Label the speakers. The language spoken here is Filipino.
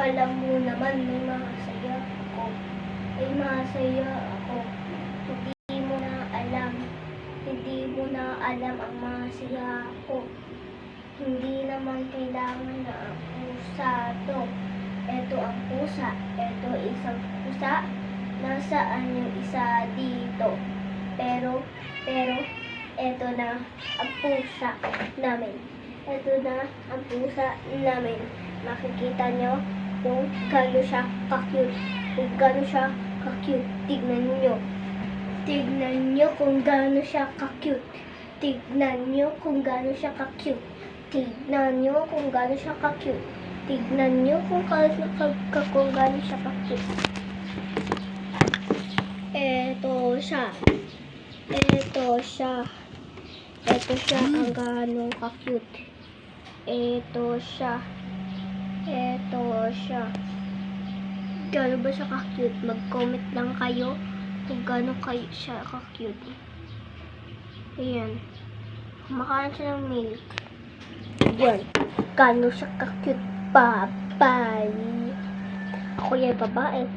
Speaker 1: Alam mo naman, may masaya ako. Ay masaya ako. Hindi mo na alam. Hindi mo na alam ang masaya ako. Hindi naman kailangan na ang pusa to. Ito ang pusa. Ito isang pusa. Nasaan yung isa dito? Pero, eto na ang pusa namin. Eto na ang pusa namin. Makikita nyo kung gano'n siya ka-cute. Kung gano'n siya ka-cute. Tignan nyo. Tignan nyo kung gano'n siya ka-cute. Tignan nyo kung gano'n siya ka-cute. Tignan nyo kung gano'n siya ka-cute. Tignan nyo kung gano'n siya ka-cute. Eto siya. Eto siya. Eto siya ang gano'ng ka-cute. Eto siya. Eto siya. Gano'n ba siya ka-cute? Mag-comment lang kayo kung gano'n kayo siya ka-cute. Ayan. Kumakain siya ng milk. Ayan. Gano'n siya ka-cute. Bye-bye. Ako yan, babae.